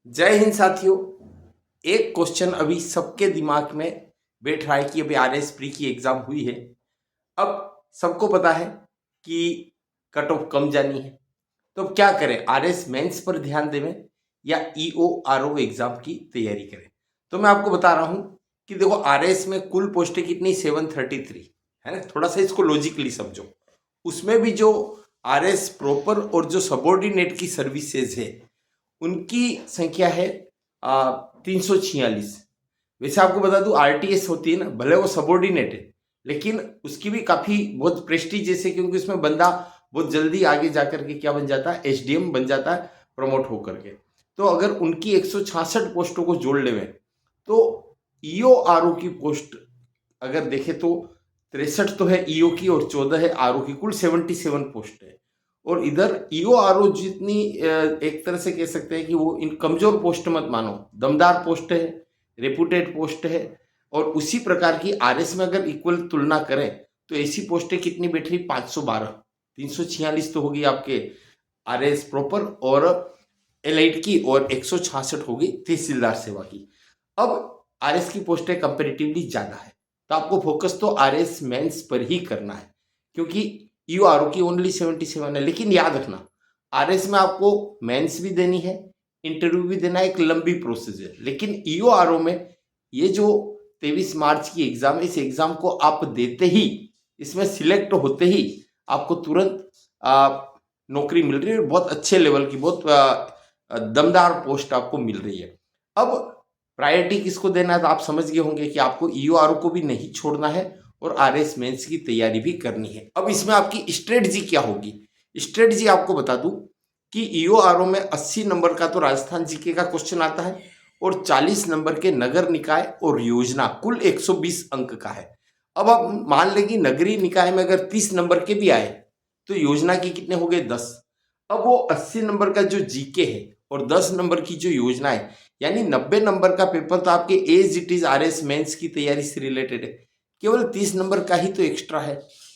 जय हिंद साथियों। एक क्वेश्चन अभी सबके दिमाग में बैठ रहा है कि अभी आरएस प्री की एग्जाम हुई है। अब सबको पता है कि कट ऑफ कम जानी है, तो अब क्या करें, आरएस मेंस पर ध्यान देवें या ईओ आरओ एग्जाम की तैयारी करें। तो मैं आपको बता रहा हूं कि देखो, आरएस में कुल पोस्टें कितनी 733 है ना। थोड़ा सा इसको लॉजिकली समझो। उसमें भी जो आरएस प्रॉपर और जो सबॉर्डिनेट की सर्विसेज है उनकी संख्या है 346। वैसे आपको बता दूं, आरटीएस होती है ना, भले वो सबॉर्डिनेट है लेकिन उसकी भी काफी बहुत प्रेस्टीजियस है, क्योंकि उसमें बंदा बहुत जल्दी आगे जाकर के क्या बन जाता है, एसडीएम बन जाता है प्रमोट होकर के। तो अगर उनकी 166 पोस्टों को जोड़ ले तो ईओ आरओ की पोस्ट अगर देखे तो 63 तो है ईओ की और 14 है आरओ की, कुल 77 पोस्ट है। और इधर ईओ आरओ जितनी एक तरह से कह सकते हैं कि वो इन कमजोर पोस्ट मत मानो, दमदार पोस्ट है, रेपुटेड पोस्ट है। और उसी प्रकार की आरएस में अगर इक्वल तुलना करें तो ऐसी पोस्टें कितनी बैठ रही, 512। 346 तो होगी आपके आरएस प्रॉपर और एलाइट की, और 166 होगी तहसीलदार सेवा की। अब आरएस की पोस्टें कंपेरेटिवली ज्यादा है, तो आपको फोकस तो आरएस मेंस पर ही करना है, क्योंकि ईओआरओ की ओनली 77 है। लेकिन याद रखना, आरएस में आपको मेंस भी देनी है, इंटरव्यू भी देना है, एक लंबी प्रोसेस है। लेकिन ईओआरओ में ये जो 23 मार्च की एग्जाम है, इस एग्जाम को आप देते ही, इसमें सिलेक्ट होते ही आपको तुरंत नौकरी मिल रही है, बहुत अच्छे लेवल की, बहुत दमदार पोस्ट आपको मिल रही है। अब प्रायोरिटी किसको देना है, तो आप समझ गए होंगे कि आपको ईओआरओ को भी नहीं छोड़ना है और आरएस मेंस की तैयारी भी करनी है। अब इसमें आपकी स्ट्रेटजी क्या होगी? स्ट्रेटजी आपको बता दूं कि ईओआरओ में 80 नंबर का तो राजस्थान जीके का क्वेश्चन आता है और 40 नंबर के नगर निकाय और योजना, कुल 120 अंक का है। अब आप मान लें कि नगरीय निकाय में अगर 30 नंबर के भी आए तो योजना के कितने हो गए, 10। अब वो 80 नंबर का जो जीके है और 10 नंबर की जो योजना है, यानी 90 नंबर का पेपर तो आपके as it is RS mains की तैयारी से रिलेटेड है। केवल 30 नंबर का ही तो एक्स्ट्रा है,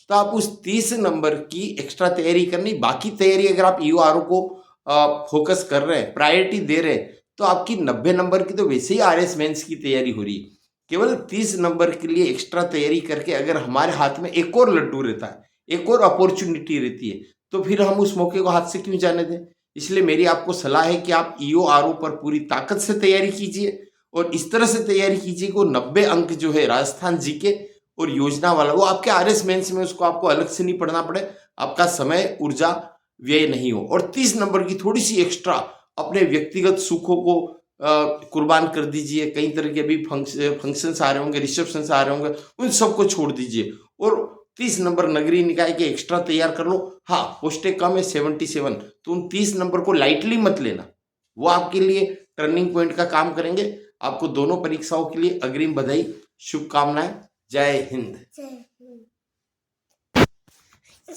तो आप उस 30 नंबर की एक्स्ट्रा तैयारी करनी। बाकी तैयारी अगर आप ईओआरओ को फोकस कर रहे हैं, प्रायोरिटी दे रहे हैं, तो आपकी 90 नंबर की तो वैसे ही आरएस मेंस की तैयारी हो रही है। केवल 30 नंबर के लिए एक्स्ट्रा तैयारी करके अगर हमारे हाथ में एक और लड्डू रहता है, एक और अपॉर्चुनिटी रहती है, तो फिर हम उस मौके को हाथ से क्यों जाने दें। इसलिए मेरी आपको सलाह है कि आप ईओआरओ पर पूरी ताकत से तैयारी कीजिए और इस तरह से तैयारी कीजिए कि 90 अंक जो है राजस्थान जीके और योजना वाला, वो आपके आरएस मेंस में उसको आपको अलग से नहीं पढ़ना पड़े, आपका समय ऊर्जा व्यय नहीं हो। और 30 नंबर की थोड़ी सी एक्स्ट्रा अपने व्यक्तिगत सुखों को कुर्बान कर दीजिए। कई तरह के अभी फंक्शंस आ रहे होंगे, रिसेप्शंस आ रहे होंगे, उन सबको छोड़ दीजिए और 30 नंबर नगरीय निकाय के एक्स्ट्रा तैयार कर लो। हाँ, पोस्टें कम है 77, तो उन 30 नंबर को लाइटली मत लेना, वो आपके लिए टर्निंग पॉइंट का काम करेंगे। आपको दोनों परीक्षाओं के लिए अग्रिम बधाई, शुभकामनाएं। जय हिंद।